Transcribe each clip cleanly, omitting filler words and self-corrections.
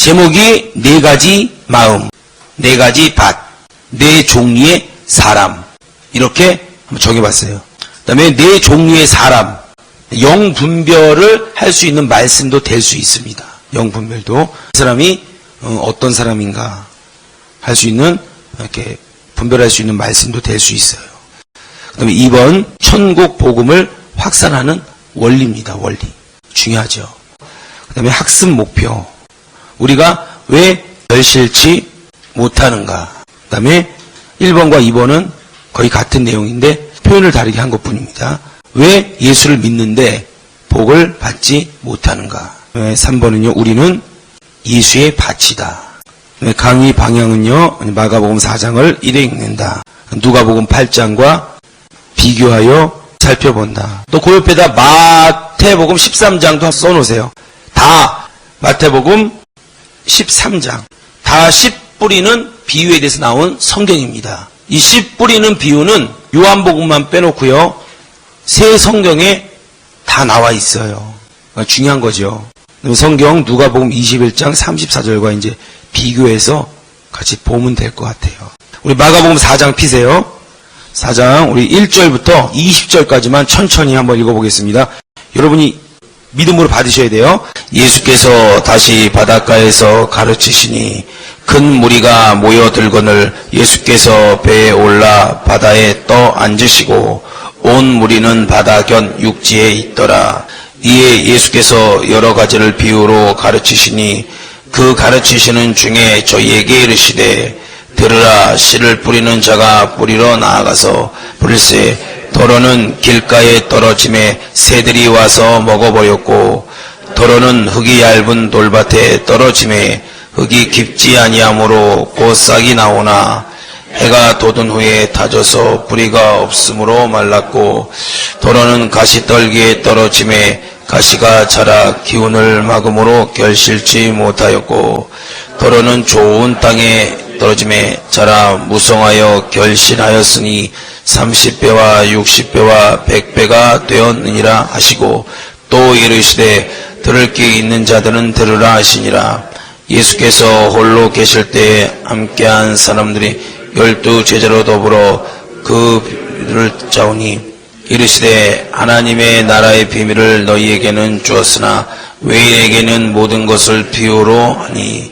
제목이 네 가지 마음, 네 가지 밭, 네 종류의 사람. 이렇게 한번 정해봤어요. 그 다음에 네 종류의 사람, 영분별을 할 수 있는 말씀도 될 수 있습니다. 영분별도. 그 사람이 어떤 사람인가 할 수 있는, 이렇게 분별할 수 있는 말씀도 될 수 있어요. 그 다음에 2번, 천국 복음을 확산하는 원리입니다. 원리. 중요하죠. 그 다음에 학습 목표. 우리가 왜 결실치 못하는가. 그 다음에 1번과 2번은 거의 같은 내용인데 표현을 다르게 한 것 뿐입니다. 왜 예수를 믿는데 복을 받지 못하는가. 3번은요, 우리는 예수의 밭이다. 강의 방향은요, 마가복음 4장을 이래 읽는다. 누가복음 8장과 비교하여 살펴본다. 또 그 옆에다 마태복음 13장도 써놓으세요. 다 마태복음 13장. 다 씨 뿌리는 비유에 대해서 나온 성경입니다. 이 씨 뿌리는 비유는 요한복음만 빼놓고요, 새 성경에 다 나와 있어요. 중요한 거죠. 성경 누가복음 21장 34절과 이제 비교해서 같이 보면 될 것 같아요. 우리 마가복음 4장 피세요. 4장 우리 1절부터 20절까지만 천천히 한번 읽어보겠습니다. 여러분이 믿음으로 받으셔야 돼요. 예수께서 다시 바닷가에서 가르치시니 큰 무리가 모여들거늘 예수께서 배에 올라 바다에 떠 앉으시고 온 무리는 바다 견 육지에 있더라. 이에 예수께서 여러 가지를 비유로 가르치시니 그 가르치시는 중에 저희에게 이르시되 들으라. 씨를 뿌리는 자가 뿌리러 나아가서 부를새 더러는 길가에 떨어짐에 새들이 와서 먹어버렸고 더러는 흙이 얇은 돌밭에 떨어짐에 흙이 깊지 아니하므로 곧 싹이 나오나 해가 돋은 후에 타져서 뿌리가 없으므로 말랐고 더러는 가시떨기에 떨어짐에 가시가 자라 기운을 막음으로 결실치 못하였고 더러는 좋은 땅에 떨어짐에 자라 무성하여 결실하였으니 30배와 60배와 100배가 되었느니라 하시고 또 이르시되 들을 귀 있는 자들은 들으라 하시니라. 예수께서 홀로 계실 때에 함께한 사람들이 12 제자로 더불어 그 비밀을 짜오니 이르시되 하나님의 나라의 비밀을 너희에게는 주었으나 외인에게는 모든 것을 비유로 하니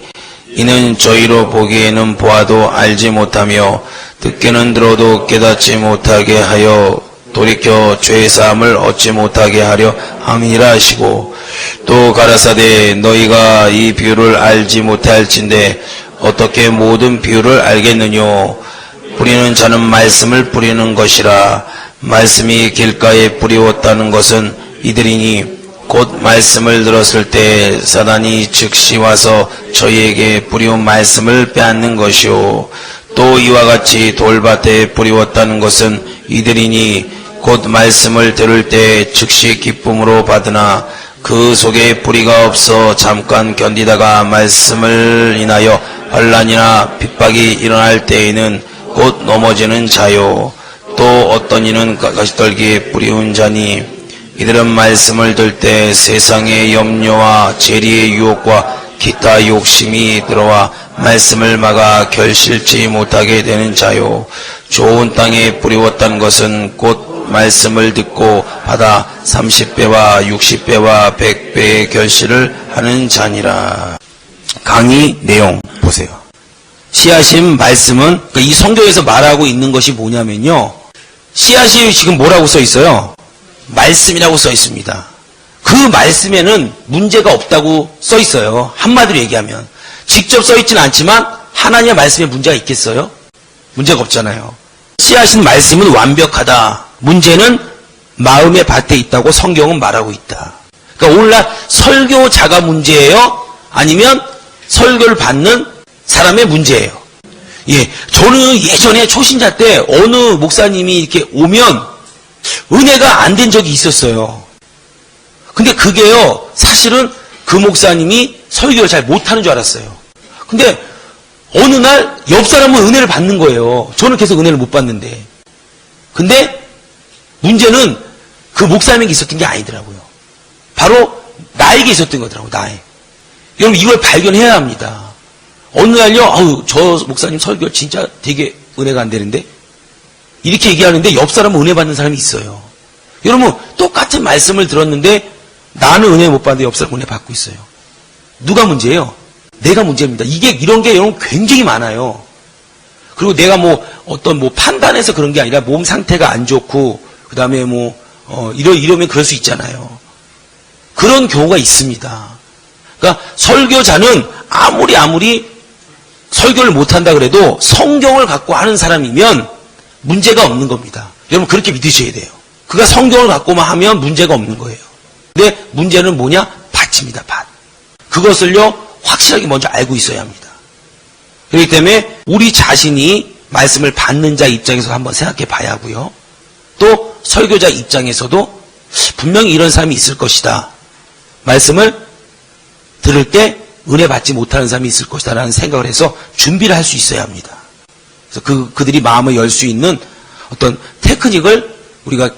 이는 저희로 보기에는 보아도 알지 못하며 듣기는 들어도 깨닫지 못하게 하여 돌이켜 죄사함을 얻지 못하게 하려 함이라 하시고 또 가라사대 너희가 이 비유를 알지 못할진대 어떻게 모든 비유를 알겠느뇨. 뿌리는 자는 말씀을 뿌리는 것이라. 말씀이 길가에 뿌리웠다는 것은 이들이니 곧 말씀을 들었을 때 사단이 즉시 와서 저희에게 뿌리운 말씀을 빼앗는 것이요. 또 이와 같이 돌밭에 뿌리웠다는 것은 이들이니 곧 말씀을 들을 때 즉시 기쁨으로 받으나 그 속에 뿌리가 없어 잠깐 견디다가 말씀을 인하여 환난이나 핍박이 일어날 때에는 곧 넘어지는 자요. 또 어떤 이는 가시떨기에 뿌리운 자니 이들은 말씀을 들 때 세상의 염려와 재리의 유혹과 기타 욕심이 들어와 말씀을 막아 결실치 못하게 되는 자요. 좋은 땅에 뿌리웠다는 것은 곧 말씀을 듣고 받아 30배와 60배와 100배의 결실을 하는 자니라. 강의 내용 보세요. 씨앗인 말씀은 이 성경에서 말하고 있는 것이 뭐냐면요, 씨앗이 지금 뭐라고 써 있어요? 말씀이라고 써 있습니다. 그 말씀에는 문제가 없다고 써 있어요. 한마디로 얘기하면 직접 써 있지는 않지만 하나님의 말씀에 문제가 있겠어요? 문제가 없잖아요. 씨앗인 말씀은 완벽하다. 문제는 마음의 밭에 있다고 성경은 말하고 있다. 그러니까 오늘날 설교자가 문제예요? 아니면 설교를 받는 사람의 문제예요? 예, 저는 예전에 초신자 때 어느 목사님이 이렇게 오면 은혜가 안 된 적이 있었어요. 근데 그게요, 사실은 그 목사님이 설교를 잘 못하는 줄 알았어요. 근데 어느 날 옆 사람은 은혜를 받는 거예요. 저는 계속 은혜를 못 받는데. 근데 문제는 그 목사님에게 있었던 게 아니더라고요. 바로 나에게 있었던 거더라고요. 나에. 여러분 이걸 발견해야 합니다. 어느 날요, 저 목사님 설교 진짜 되게 은혜가 안 되는데? 이렇게 얘기하는데 옆 사람은 은혜 받는 사람이 있어요. 여러분 똑같은 말씀을 들었는데 나는 은혜 못 받는데 옆 사람 은혜 받고 있어요. 누가 문제예요? 내가 문제입니다. 이런 게 여러분 굉장히 많아요. 그리고 내가 어떤 판단해서 그런 게 아니라 몸 상태가 안 좋고 그 다음에 이러면 그럴 수 있잖아요. 그런 경우가 있습니다. 그러니까 설교자는 아무리 설교를 못한다 그래도 성경을 갖고 하는 사람이면 문제가 없는 겁니다. 여러분 그렇게 믿으셔야 돼요. 그가 성경을 갖고만 하면 문제가 없는 거예요. 근데 문제는 뭐냐? 밭입니다. 밭. 그것을요 확실하게 먼저 알고 있어야 합니다. 그렇기 때문에 우리 자신이 말씀을 받는 자 입장에서 한번 생각해 봐야 하고요. 또 설교자 입장에서도 분명히 이런 사람이 있을 것이다. 말씀을 들을 때 은혜 받지 못하는 사람이 있을 것이다 라는 생각을 해서 준비를 할 수 있어야 합니다. 그래서 그들이 마음을 열 수 있는 어떤 테크닉을 우리가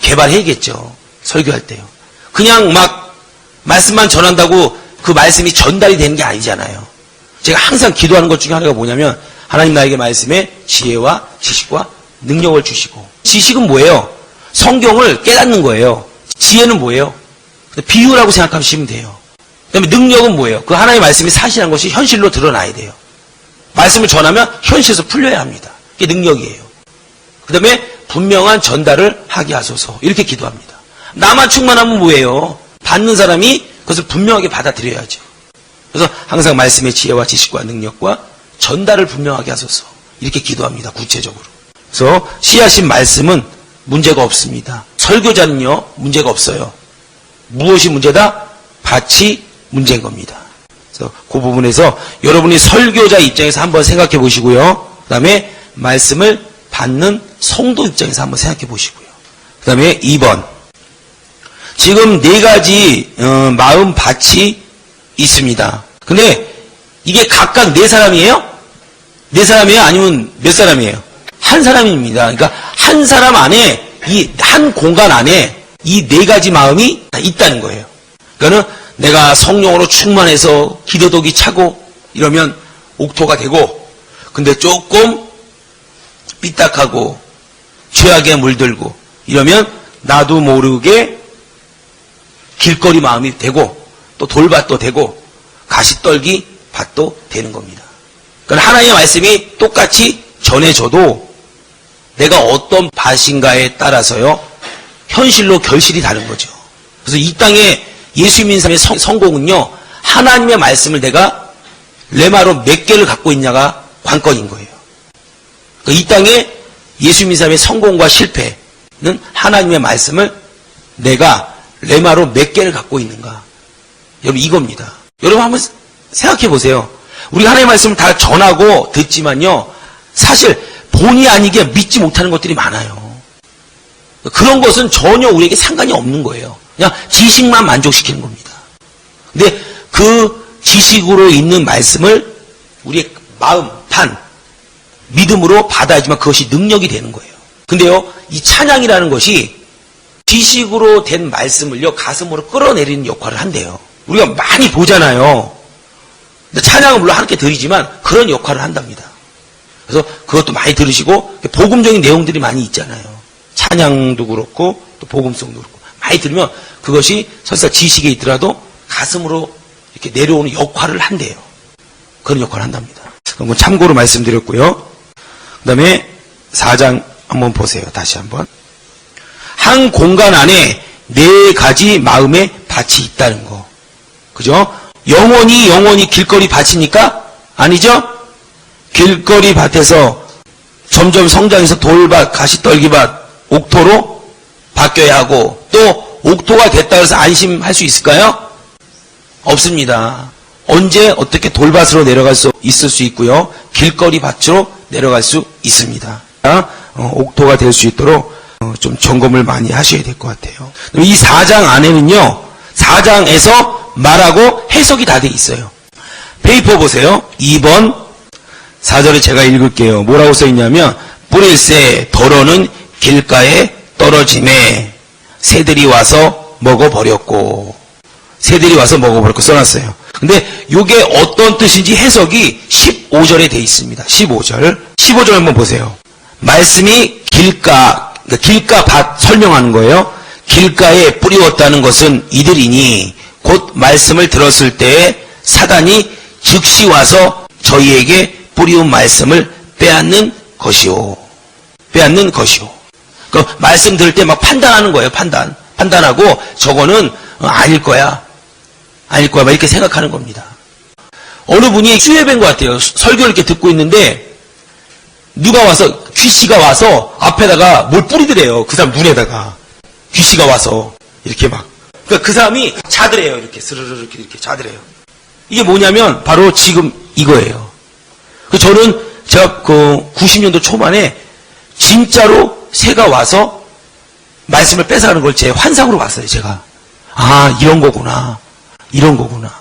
개발해야겠죠. 설교할 때요. 그냥 막 말씀만 전한다고 그 말씀이 전달이 되는 게 아니잖아요. 제가 항상 기도하는 것 중에 하나가 뭐냐면 하나님 나에게 말씀에 지혜와 지식과 능력을 주시고, 지식은 뭐예요? 성경을 깨닫는 거예요. 지혜는 뭐예요? 비유라고 생각하시면 돼요. 그 다음에 능력은 뭐예요? 그 하나님의 말씀이 사실한 것이 현실로 드러나야 돼요. 말씀을 전하면 현실에서 풀려야 합니다. 그게 능력이에요. 그 다음에 분명한 전달을 하게 하소서. 이렇게 기도합니다. 나만 충만하면 뭐예요? 받는 사람이 그것을 분명하게 받아들여야죠. 그래서 항상 말씀의 지혜와 지식과 능력과 전달을 분명하게 하소서. 이렇게 기도합니다. 구체적으로. 그래서 씨앗인 말씀은 문제가 없습니다. 설교자는요 문제가 없어요. 무엇이 문제다? 밭이 문제인 겁니다. 그래서 그 부분에서 여러분이 설교자 입장에서 한번 생각해 보시고요. 그 다음에 말씀을 받는 성도 입장에서 한번 생각해 보시고요. 그 다음에 2번. 지금 4가지 마음 밭이 있습니다. 근데 이게 각각 4사람이에요? 4사람이에요? 아니면 몇 사람이에요? 한 사람입니다. 그러니까 한 사람 안에, 이 한 공간 안에 이 4가지 마음이 있다는 거예요. 그러니까는 내가 성령으로 충만해서 기도독이 차고 이러면 옥토가 되고, 근데 조금 삐딱하고 죄악에 물들고 이러면 나도 모르게 길거리 마음이 되고 또 돌밭도 되고 가시떨기 밭도 되는 겁니다. 그러니까 하나님의 말씀이 똑같이 전해져도 내가 어떤 밭인가에 따라서요 현실로 결실이 다른 거죠. 그래서 이 땅에 예수 믿는 사람의 성공은요 하나님의 말씀을 내가 레마로 몇 개를 갖고 있냐가 관건인 거예요. 그러니까 이 땅에 예수 믿는 사람의 성공과 실패는 하나님의 말씀을 내가 레마로 몇 개를 갖고 있는가. 여러분 이겁니다. 여러분 한번 생각해 보세요. 우리가 하나님의 말씀을 다 전하고 듣지만요 사실 본의 아니게 믿지 못하는 것들이 많아요. 그런 것은 전혀 우리에게 상관이 없는 거예요. 그냥 지식만 만족시키는 겁니다. 근데 그 지식으로 있는 말씀을 우리의 마음, 판, 믿음으로 받아야지만 그것이 능력이 되는 거예요. 근데요 이 찬양이라는 것이 지식으로 된 말씀을요 가슴으로 끌어내리는 역할을 한대요. 우리가 많이 보잖아요. 근데 찬양은 물론 함께 드리지만 그런 역할을 한답니다. 그래서 그것도 많이 들으시고 복음적인 내용들이 많이 있잖아요. 찬양도 그렇고 또 복음성도 그렇고 많이 들으면 그것이 설사 지식에 있더라도 가슴으로 이렇게 내려오는 역할을 한대요. 그런 역할을 한답니다. 그건 참고로 말씀드렸고요. 그 다음에 4장 한번 보세요. 다시 한번. 한 공간 안에 4가지 마음의 밭이 있다는 거. 그죠? 영원히 길거리 밭입니까? 아니죠? 길거리 밭에서 점점 성장해서 돌밭, 가시떨기밭, 옥토로 바뀌어야 하고 또 옥토가 됐다 해서 안심할 수 있을까요? 없습니다. 언제 어떻게 돌밭으로 내려갈 수 있을 수 있고요. 길거리 밭으로 내려갈 수 있습니다. 옥토가 될 수 있도록 좀 점검을 많이 하셔야 될 것 같아요. 이 4장 안에는요. 4장에서 말하고 해석이 다 돼 있어요. 페이퍼 보세요. 2번 4절에 제가 읽을게요. 뭐라고 써있냐면 뿌릴새 덜어는 길가에 떨어짐에 새들이 와서 먹어버렸고 새들이 와서 먹어버렸고 써놨어요. 근데 요게 어떤 뜻인지 해석이 15절에 돼 있습니다. 15절. 15절 한번 보세요. 말씀이 길가, 그러니까 길가 밭 설명하는 거예요. 길가에 뿌리웠다는 것은 이들이니 곧 말씀을 들었을 때에 사단이 즉시 와서 저희에게 뿌리운 말씀을 빼앗는 것이오. 빼앗는 것이오. 그 말씀 들을 때 막 판단하는 거예요. 판단하고 저거는 아닐 거야. 아닐 거야. 막 이렇게 생각하는 겁니다. 어느 분이 수혜배인 것 같아요. 설교를 이렇게 듣고 있는데 누가 와서 귀씨가 와서 앞에다가 뭘 뿌리더래요. 그 사람 눈에다가 귀씨가 와서 이렇게 막. 그러니까 그 사람이 자더래요. 이렇게 스르르 이렇게 자더래요. 이게 뭐냐면 바로 지금 이거예요. 저는 제가 그 90년도 초반에 진짜로 새가 와서 말씀을 뺏어가는 걸 제 환상으로 봤어요. 제가. 아, 이런 거구나. 이런 거구나.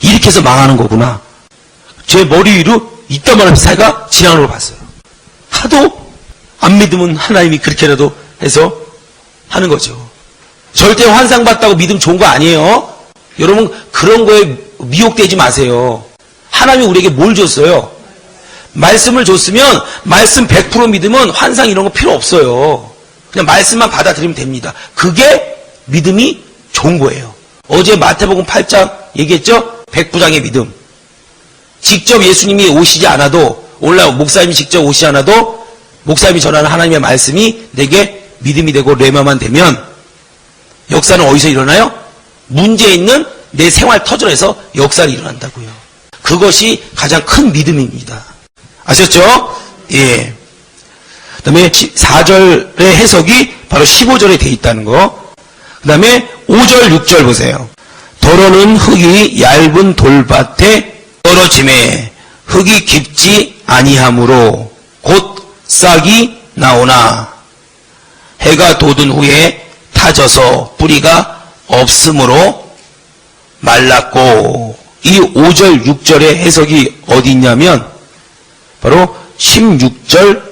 이렇게 해서 망하는 거구나. 제 머리 위로 이따만한 새가 지나가는 걸 봤어요. 하도 안 믿으면 하나님이 그렇게라도 해서 하는 거죠. 절대 환상 봤다고 믿으면 좋은 거 아니에요. 여러분 그런 거에 미혹되지 마세요. 하나님이 우리에게 뭘 줬어요? 말씀을 줬으면 말씀 100% 믿으면 환상 이런 거 필요 없어요. 그냥 말씀만 받아들이면 됩니다. 그게 믿음이 좋은 거예요. 어제 마태복음 8장 얘기했죠? 백부장의 믿음. 직접 예수님이 오시지 않아도 목사님이 직접 오시지 않아도 목사님이 전하는 하나님의 말씀이 내게 믿음이 되고 레마만 되면 역사는 어디서 일어나요? 문제 있는 내 생활 터전에서 역사가 일어난다고요. 그것이 가장 큰 믿음입니다. 아셨죠? 예. 그 다음에 4절의 해석이 바로 15절에 돼 있다는 거. 그 다음에 5절, 6절 보세요. 더러는 흙이 얇은 돌밭에 떨어짐에 흙이 깊지 아니하므로 곧 싹이 나오나 해가 돋은 후에 타져서 뿌리가 없으므로 말랐고, 이 5절, 6절의 해석이 어디 있냐면 바로 16절,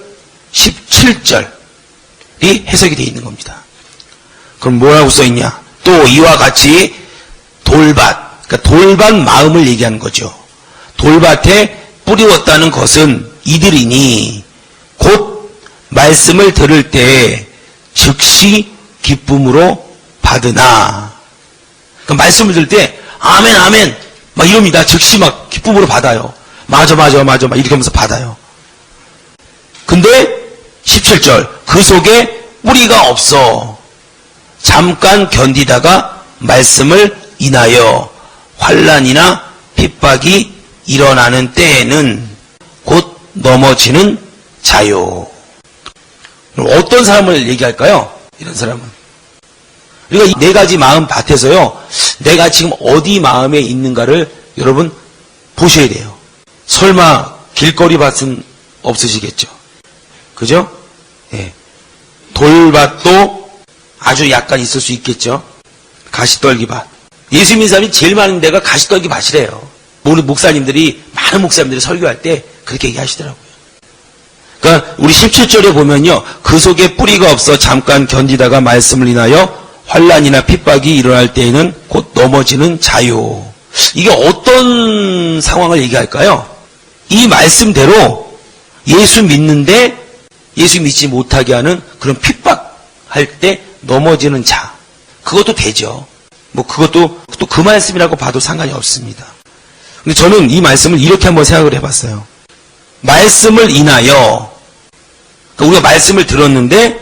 17절이 해석이 되어 있는 겁니다. 그럼 뭐라고 써있냐? 또 이와 같이 돌밭, 그러니까 돌밭 마음을 얘기하는 거죠. 돌밭에 뿌리웠다는 것은 이들이니 곧 말씀을 들을 때 즉시 기쁨으로 받으나. 그러니까 말씀을 들을 때 아멘 아멘 막 이럽니다. 즉시 막 기쁨으로 받아요. 맞아 막 이렇게 하면서 받아요. 근데 17절 그 속에 뿌리가 없어 잠깐 견디다가 말씀을 인하여 환난이나 핍박이 일어나는 때에는 곧 넘어지는 자요. 어떤 사람을 얘기할까요? 이런 사람은. 그러니까 이 네 가지 마음 밭에서요, 내가 지금 어디 마음에 있는가를 여러분 보셔야 돼요. 설마 길거리 밭은 없으시겠죠? 그죠? 예. 돌밭도 아주 약간 있을 수 있겠죠? 가시떨기 밭. 예수 믿는 사람이 제일 많은 데가 가시떨기 밭이래요. 우리 목사님들이, 많은 목사님들이 설교할 때 그렇게 얘기하시더라고요. 그러니까 우리 17절에 보면요, 그 속에 뿌리가 없어 잠깐 견디다가 말씀을 인하여 환난이나 핍박이 일어날 때에는 곧 넘어지는 자유. 이게 어떤 상황을 얘기할까요? 이 말씀대로 예수 믿는데 예수 믿지 못하게 하는 그런 핍박할 때 넘어지는 자. 그것도 되죠. 뭐 그것도 또 그 말씀이라고 봐도 상관이 없습니다. 근데 저는 이 말씀을 이렇게 한번 생각을 해봤어요. 말씀을 인하여, 그러니까 우리가 말씀을 들었는데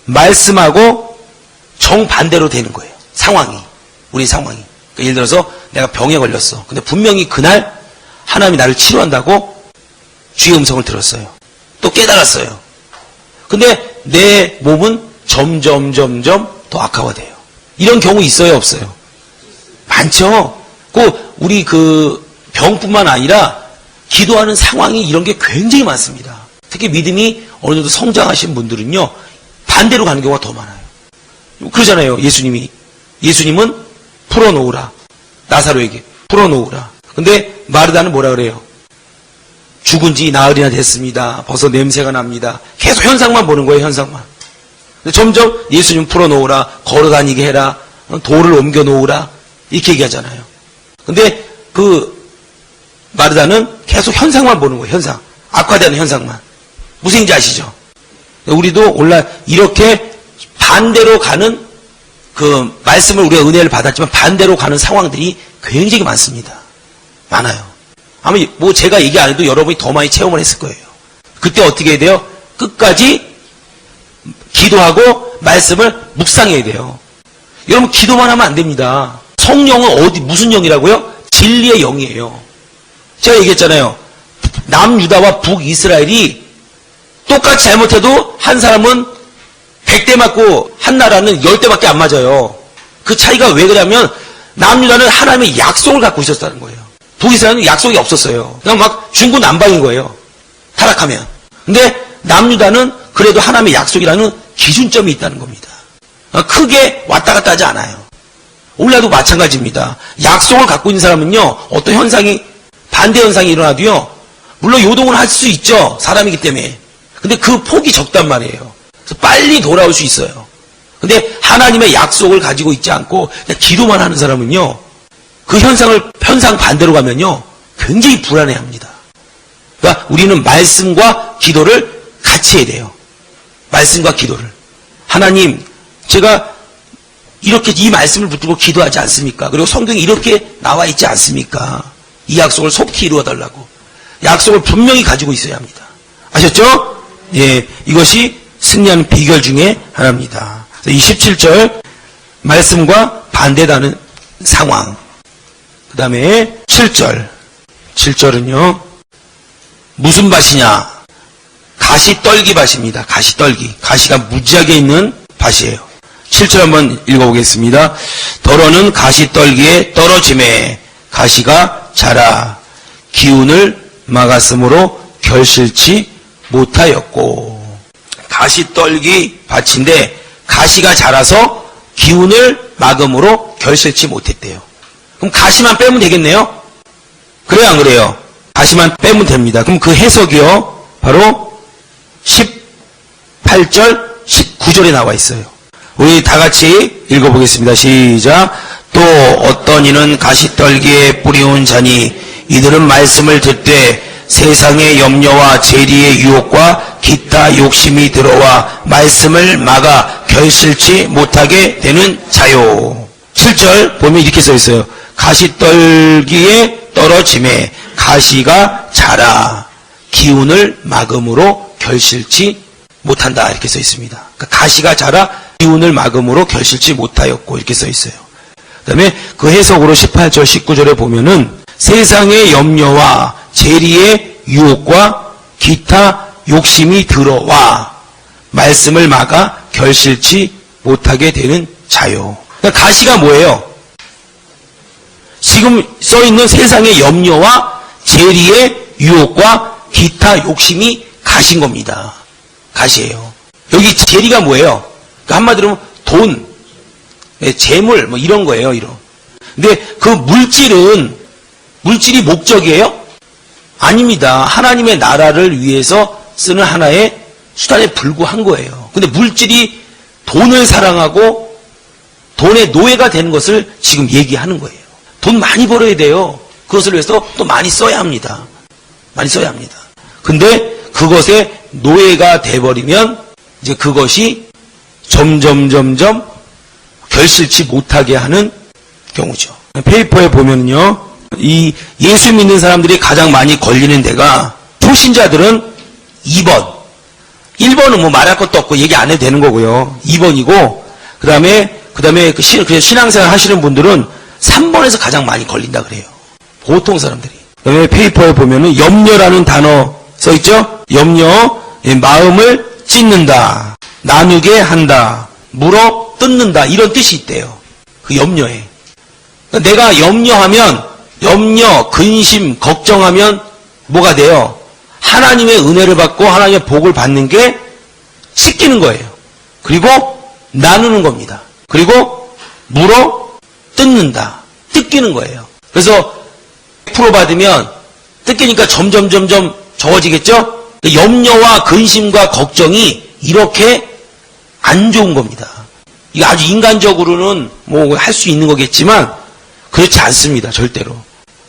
말씀하고 정반대로 되는 거예요. 상황이. 우리 상황이. 그러니까 예를 들어서 내가 병에 걸렸어. 근데 분명히 그날 하나님이 나를 치료한다고 주의 음성을 들었어요. 또 깨달았어요. 근데 내 몸은 점점 더 악화가 돼요. 이런 경우 있어요, 없어요? 많죠? 우리 그 병뿐만 아니라 기도하는 상황이 이런 게 굉장히 많습니다. 특히 믿음이 어느 정도 성장하신 분들은요, 반대로 가는 경우가 더 많아요. 그러잖아요, 예수님은 풀어놓으라. 나사로에게 풀어놓으라. 근데 마르다는 뭐라 그래요? 죽은 지 나흘이나 됐습니다. 벌써 냄새가 납니다. 계속 현상만 보는 거예요, 현상만. 근데 점점 예수님 풀어놓으라. 걸어다니게 해라. 돌을 옮겨놓으라. 이렇게 얘기하잖아요. 근데 마르다는 계속 현상만 보는 거예요. 현상. 악화되는 현상만. 무슨 얘기인지 아시죠? 우리도 이렇게 반대로 가는 말씀을 우리가 은혜를 받았지만 반대로 가는 상황들이 굉장히 많습니다. 많아요. 아마 제가 얘기 안 해도 여러분이 더 많이 체험을 했을 거예요. 그때 어떻게 해야 돼요? 끝까지 기도하고 말씀을 묵상해야 돼요. 여러분 기도만 하면 안 됩니다. 성령은 무슨 영이라고요? 진리의 영이에요. 제가 얘기했잖아요. 남유다와 북이스라엘이 똑같이 잘못해도 한 사람은 100대 맞고 한 나라는 10대밖에 안 맞아요. 그 차이가 왜 그러냐면 남유다는 하나님의 약속을 갖고 있었다는 거예요. 북이스라엘은 약속이 없었어요. 그냥 막 중구난방인 거예요. 타락하면. 근데 남유다는 그래도 하나님의 약속이라는 기준점이 있다는 겁니다. 크게 왔다 갔다 하지 않아요. 오늘날도 마찬가지입니다. 약속을 갖고 있는 사람은요, 어떤 현상이, 반대 현상이 일어나도요, 물론 요동을 할 수 있죠. 사람이기 때문에. 근데 그 폭이 적단 말이에요. 그래서 빨리 돌아올 수 있어요. 근데 하나님의 약속을 가지고 있지 않고 그냥 기도만 하는 사람은요, 그 현상 반대로 가면요, 굉장히 불안해합니다. 그러니까 우리는 말씀과 기도를 같이 해야 돼요. 말씀과 기도를. 하나님, 제가 이렇게 이 말씀을 붙들고 기도하지 않습니까? 그리고 성경에 이렇게 나와 있지 않습니까? 이 약속을 속히 이루어달라고. 약속을 분명히 가지고 있어야 합니다. 아셨죠? 예, 이것이 승리하는 비결 중에 하나입니다. 27절 말씀과 반대되는 상황. 그 다음에 7절. 7절은요. 무슨 밭이냐? 가시떨기 밭입니다. 가시떨기. 가시가 무지하게 있는 밭이에요. 7절 한번 읽어보겠습니다. 더러는 가시떨기에 떨어짐에 가시가 자라 기운을 막았으므로 결실치 못하였고. 가시떨기 밭인데 가시가 자라서 기운을 막음으로 결실치 못했대요. 그럼 가시만 빼면 되겠네요? 그래요, 안 그래요? 가시만 빼면 됩니다. 그럼 그 해석이요, 바로 18절, 19절에 나와 있어요. 우리 다 같이 읽어보겠습니다. 시작. 또 어떤 이는 가시떨기에 뿌리온 자니 이들은 말씀을 듣되 세상의 염려와 재리의 유혹과 기타 욕심이 들어와 말씀을 막아 결실치 못하게 되는 자요. 7절 보면 이렇게 써 있어요. 가시떨기에 떨어짐에 가시가 자라 기운을 막음으로 결실치 못한다. 이렇게 써 있습니다. 그러니까 가시가 자라 기운을 막음으로 결실치 못하였고 이렇게 써 있어요. 그 다음에 그 해석으로 18절 19절에 보면은 세상의 염려와 재리의 유혹과 기타 욕심이 들어와 말씀을 막아 결실치 못하게 되는 자요. 그러니까 가시가 뭐예요? 지금 써있는 세상의 염려와 재리의 유혹과 기타 욕심이 가신 겁니다. 가시예요. 여기 재리가 뭐예요? 그러니까 한마디로 돈, 재물 뭐 이런 거예요. 이런. 근데 그 물질이 목적이에요? 아닙니다. 하나님의 나라를 위해서 쓰는 하나의 수단에 불과한 거예요. 근데 물질이 돈을 사랑하고 돈의 노예가 되는 것을 지금 얘기하는 거예요. 돈 많이 벌어야 돼요. 그것을 위해서 또 많이 써야 합니다. 많이 써야 합니다. 근데 그것에 노예가 돼버리면 이제 그것이 점점 결실치 못하게 하는 경우죠. 페이퍼에 보면요. 이 예수 믿는 사람들이 가장 많이 걸리는 데가 초신자들은 2번. 1번은 뭐 말할 것도 없고 얘기 안 해도 되는 거고요. 2번이고 그 다음에 신앙생활 하시는 분들은 3번에서 가장 많이 걸린다 그래요. 보통 사람들이. 그 다음에 페이퍼에 보면은 염려라는 단어 써있죠? 염려, 마음을 찢는다, 나누게 한다, 물어 뜯는다 이런 뜻이 있대요. 그 염려에. 그러니까 내가 염려, 근심, 걱정하면 뭐가 돼요? 하나님의 은혜를 받고 하나님의 복을 받는 게 찢기는 거예요. 그리고 나누는 겁니다. 그리고 물어 뜯는다. 뜯기는 거예요. 그래서 100% 받으면 뜯기니까 점점 적어지겠죠? 염려와 근심과 걱정이 이렇게 안 좋은 겁니다. 이게 아주 인간적으로는 뭐 할 수 있는 거겠지만 그렇지 않습니다. 절대로.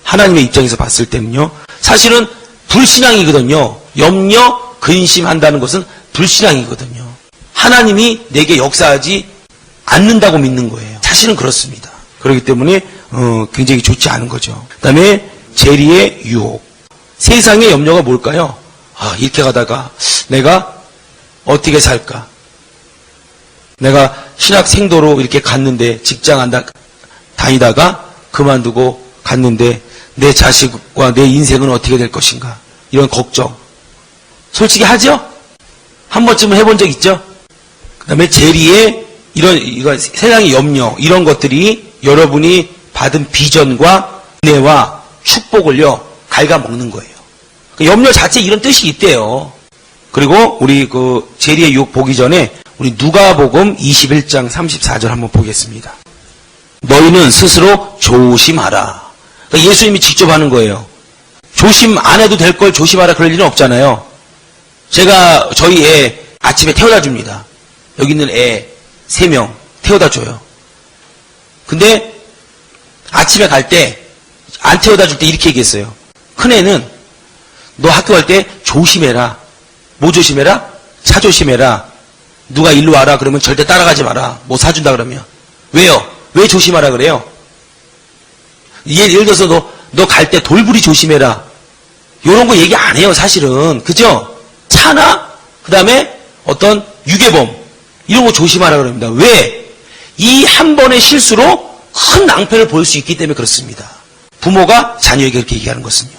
하나님의 입장에서 봤을 때는요. 사실은 불신앙이거든요. 염려, 근심한다는 것은 불신앙이거든요. 하나님이 내게 역사하지 않는다고 믿는 거예요. 사실은 그렇습니다. 그렇기 때문에 굉장히 좋지 않은 거죠. 그 다음에 재리의 유혹. 세상의 염려가 뭘까요? 이렇게 가다가 내가 어떻게 살까? 내가 신학 생도로 이렇게 갔는데 직장 다니다가 그만두고 갔는데 내 자식과 내 인생은 어떻게 될 것인가? 이런 걱정. 솔직히 하죠? 한 번쯤은 해본 적 있죠? 그 다음에 재리의 이런 세상의 염려, 이런 것들이 여러분이 받은 비전과 은혜와 축복을요, 갉아먹는 거예요. 염려 자체에 이런 뜻이 있대요. 그리고 우리 재리의 유혹 보기 전에 우리 누가복음 21장 34절 한번 보겠습니다. 너희는 스스로 조심하라. 그러니까 예수님이 직접 하는 거예요. 조심 안 해도 될 걸 조심하라 그럴 일은 없잖아요. 제가 저희 애 아침에 태워다 줍니다. 여기 있는 애 3명 태워다 줘요. 근데 아침에 갈 때 안 태워다 줄 때 이렇게 얘기했어요. 큰애는 너 학교 갈 때 조심해라. 뭐 조심해라? 차 조심해라. 누가 일로 와라 그러면 절대 따라가지 마라. 뭐 사준다 그러면. 왜요? 왜 조심하라 그래요? 예를 들어서 너 갈 때 돌부리 조심해라. 요런 거 얘기 안 해요, 사실은. 그죠? 차나, 그 다음에 어떤 유괴범, 이런 거 조심하라 그럽니다. 왜? 이 한 번의 실수로 큰 낭패를 볼 수 있기 때문에 그렇습니다. 부모가 자녀에게 그렇게 얘기하는 것은요.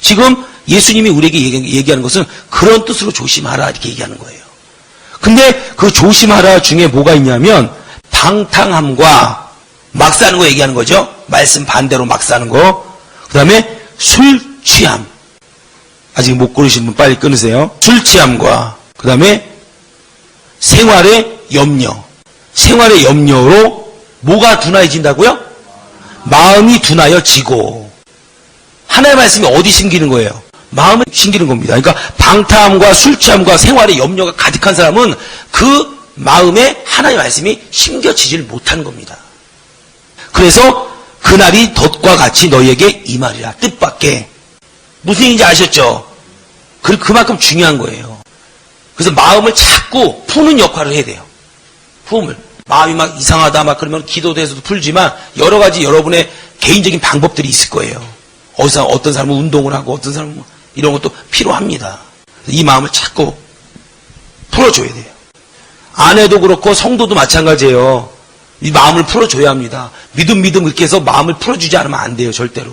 지금 예수님이 우리에게 얘기하는 것은 그런 뜻으로 조심하라 이렇게 얘기하는 거예요. 근데 그 조심하라 중에 뭐가 있냐면 방탕함과 막 사는 거 얘기하는 거죠. 말씀 반대로 막 사는 거. 그 다음에 술 취함. 아직 못 고르신 분 빨리 끊으세요. 술 취함과 그 다음에 생활의 염려. 생활의 염려로 뭐가 둔하해진다고요? 마음이 둔하여지고. 하나님의 말씀이 어디 심기는 거예요? 마음에 심기는 겁니다. 그러니까 방탕함과 술 취함과 생활의 염려가 가득한 사람은 그 마음에 하나님의 말씀이 심겨지질 못하는 겁니다. 그래서 그날이 덫과 같이 너희에게 임하리라. 뜻밖의. 무슨 얘기인지 아셨죠? 그만큼 중요한 거예요. 그래서 마음을 자꾸 푸는 역할을 해야 돼요. 품을. 마음이 막 이상하다 막 그러면 기도대에서도 풀지만 여러 가지 여러분의 개인적인 방법들이 있을 거예요. 어떤 사람은 운동을 하고 어떤 사람은 이런 것도 필요합니다. 이 마음을 자꾸 풀어줘야 돼요. 아내도 그렇고 성도도 마찬가지예요. 이 마음을 풀어줘야 합니다. 믿음 이렇게 해서 마음을 풀어주지 않으면 안 돼요. 절대로.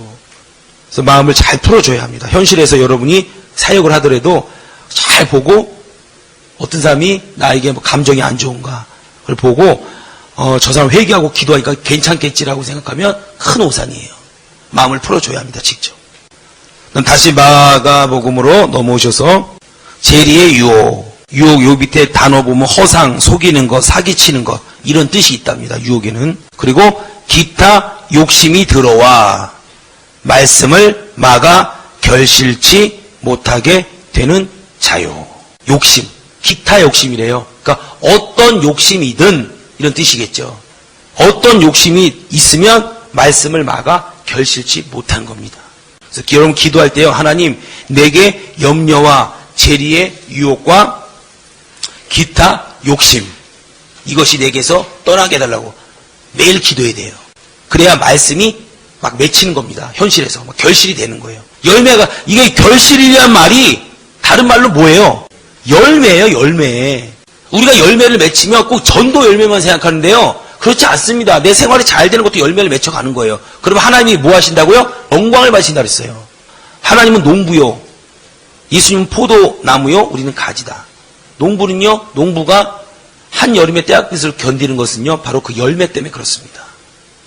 그래서 마음을 잘 풀어줘야 합니다. 현실에서 여러분이 사역을 하더라도 잘 보고 어떤 사람이 나에게 뭐 감정이 안 좋은가 그걸 보고 저 사람 회개하고 기도하니까 괜찮겠지라고 생각하면 큰 오산이에요. 마음을 풀어줘야 합니다. 직접. 다시 마가복음으로 넘어오셔서 재리의 유혹. 유혹 요 밑에 단어 보면 허상, 속이는 것, 사기치는 것 이런 뜻이 있답니다. 유혹에는. 그리고 기타 욕심이 들어와 말씀을 막아 결실치 못하게 되는 자요. 욕심. 기타 욕심이래요. 그러니까 어떤 욕심이든 이런 뜻이겠죠. 어떤 욕심이 있으면 말씀을 막아 결실치 못한 겁니다. 그래서 여러분 기도할 때요. 하나님 내게 염려와 재리의 유혹과 기타 욕심 이것이 내게서 떠나게 해달라고 매일 기도해야 돼요. 그래야 말씀이 막 맺히는 겁니다. 현실에서 막 결실이 되는 거예요. 열매가 이게 결실이란 말이 다른 말로 뭐예요? 열매예요. 열매. 우리가 열매를 맺히면 꼭 전도 열매만 생각하는데요. 그렇지 않습니다. 내 생활이 잘 되는 것도 열매를 맺혀가는 거예요. 그러면 하나님이 뭐 하신다고요? 영광을 받으신다 그랬어요. 하나님은 농부요. 예수님은 포도나무요. 우리는 가지다. 농부는요. 농부가 한여름의 때학빛을 견디는 것은요. 바로 그 열매 때문에 그렇습니다.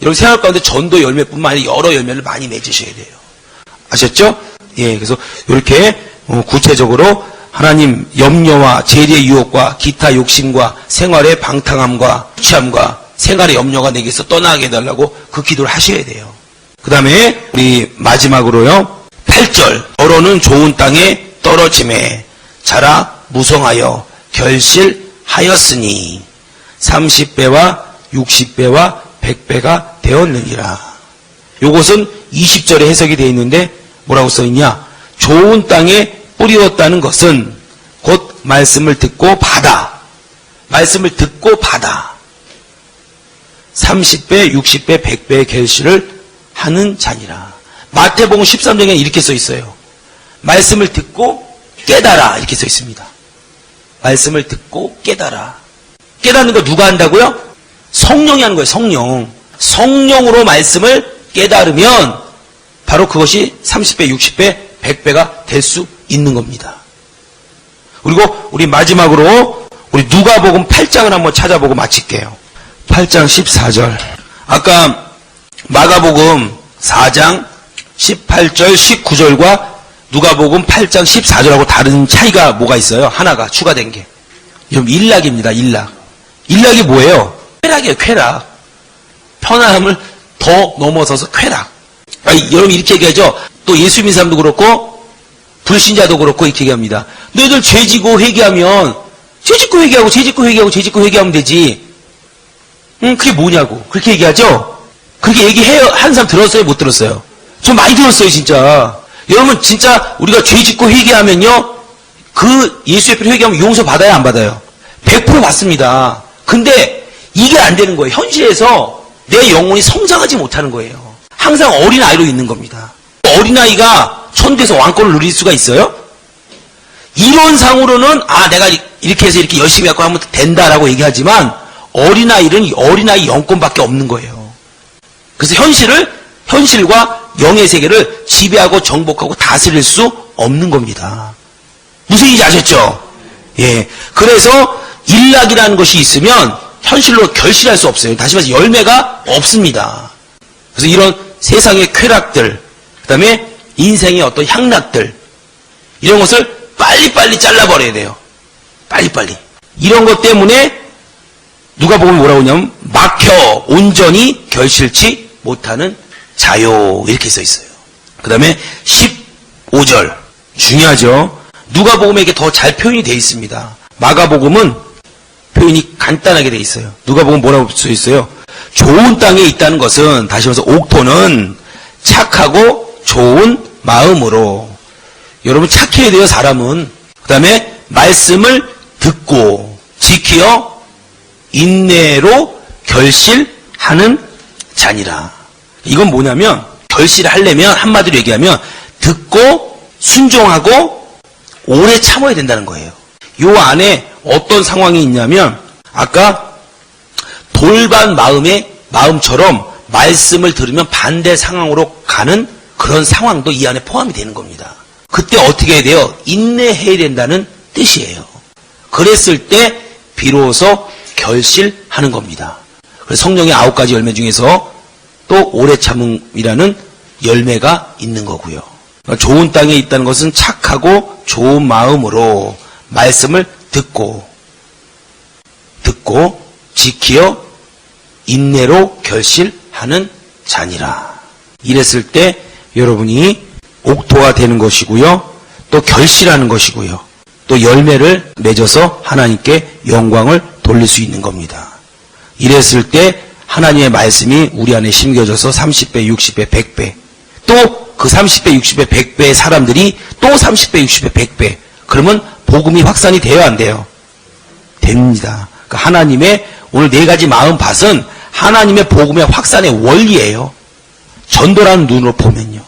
여러분 생활 가운데 전도 열매뿐만 아니라 여러 열매를 많이 맺으셔야 돼요. 아셨죠? 예, 그래서 이렇게 구체적으로 하나님 염려와 재리의 유혹과 기타 욕심과 생활의 방탕함과 취함과 생활의 염려가 내게서 떠나게 해달라고 그 기도를 하셔야 돼요. 그 다음에 우리 마지막으로요. 8절 너로는 좋은 땅에 떨어짐에 자라 무성하여 결실하였으니 30배와 60배와 100배가 되었느니라. 요것은 20절에 해석이 되어 있는데 뭐라고 써있냐? 좋은 땅에 뿌리었다는 것은 곧 말씀을 듣고 받아. 말씀을 듣고 받아. 30배, 60배, 100배의 결실을 하는 자니라. 마태복음 13장에 이렇게 써 있어요. 말씀을 듣고 깨달아. 이렇게 써 있습니다. 말씀을 듣고 깨달아. 깨닫는 거 누가 한다고요? 성령이 하는 거예요. 성령. 성령으로 말씀을 깨달으면 바로 그것이 30배, 60배, 100배가 될 수 있는 겁니다. 그리고 우리 마지막으로 우리 누가복음 8장을 한번 찾아보고 마칠게요. 8장 14절. 아까 마가복음 4장 18절, 19절과 누가복음 8장 14절하고 다른 차이가 뭐가 있어요? 하나가 추가된 게. 여러분 일락입니다. 일락. 일락이 뭐예요? 쾌락이에요. 쾌락. 편안함을 더 넘어서서 쾌락. 여러분 이렇게 얘기하죠. 또 예수 믿는 사람도 그렇고 불신자도 그렇고 이렇게 얘기합니다. 너희들 죄지고 회개하면 죄짓고 회개하고 죄짓고 회개하고 죄짓고 회개하면 되지. 그게 뭐냐고. 그렇게 얘기하죠? 그렇게 얘기해요. 한 사람 들었어요? 못 들었어요? 좀 많이 들었어요, 진짜. 여러분, 진짜 우리가 죄짓고 회개하면요, 그 예수의 피로 회개하면 용서 받아요, 안 받아요? 100% 받습니다. 근데 이게 안 되는 거예요. 현실에서 내 영혼이 성장하지 못하는 거예요. 항상 어린아이로 있는 겁니다. 어린아이가 천국에서 왕권을 누릴 수가 있어요? 이론상으로는, 내가 이렇게 해서 이렇게 열심히 하고 하면 된다라고 얘기하지만, 어린아이는 어린아이 영권밖에 없는 거예요. 그래서 현실과 영의 세계를 지배하고 정복하고 다스릴 수 없는 겁니다. 무슨 얘기인지 아셨죠? 예. 그래서 일락이라는 것이 있으면 현실로 결실할 수 없어요. 다시 말해서 열매가 없습니다. 그래서 이런 세상의 쾌락들, 그 다음에 인생의 어떤 향락들, 이런 것을 빨리빨리 잘라버려야 돼요. 빨리빨리. 이런 것 때문에 누가 보면 뭐라고 하냐면 막혀 온전히 결실치 못하는 자요. 이렇게 써 있어요. 그 다음에 15절. 중요하죠. 누가복음에게 더 잘 표현이 되어 있습니다. 마가복음은 표현이 간단하게 되어 있어요. 누가복음 뭐라고 써 있어요? 좋은 땅에 있다는 것은, 다시 말해서 옥토는 착하고 좋은 마음으로. 여러분 착해야 돼요, 사람은. 그 다음에 말씀을 듣고 지키어 인내로 결실하는 자니라. 이건 뭐냐면, 결실을 하려면 한마디로 얘기하면 듣고 순종하고 오래 참아야 된다는 거예요. 요 안에 어떤 상황이 있냐면, 아까 돌반 마음처럼 말씀을 들으면 반대 상황으로 가는 그런 상황도 이 안에 포함이 되는 겁니다. 그때 어떻게 해야 돼요? 인내해야 된다는 뜻이에요. 그랬을 때 비로소 결실하는 겁니다. 그래서 성령의 9가지 열매 중에서 또 오래 참음이라는 열매가 있는 거고요. 그러니까 좋은 땅에 있다는 것은 착하고 좋은 마음으로 말씀을 듣고 지키어 인내로 결실하는 자니라. 이랬을 때 여러분이 옥토가 되는 것이고요. 또 결실하는 것이고요. 또 열매를 맺어서 하나님께 영광을 돌릴 수 있는 겁니다. 이랬을 때 하나님의 말씀이 우리 안에 심겨져서 30배, 60배, 100배, 또 그 30배, 60배, 100배의 사람들이 또 30배, 60배, 100배. 그러면 복음이 확산이 돼요, 안 돼요? 됩니다. 그러니까 하나님의 오늘 4가지 마음밭은 하나님의 복음의 확산의 원리예요. 전도라는 눈으로 보면요.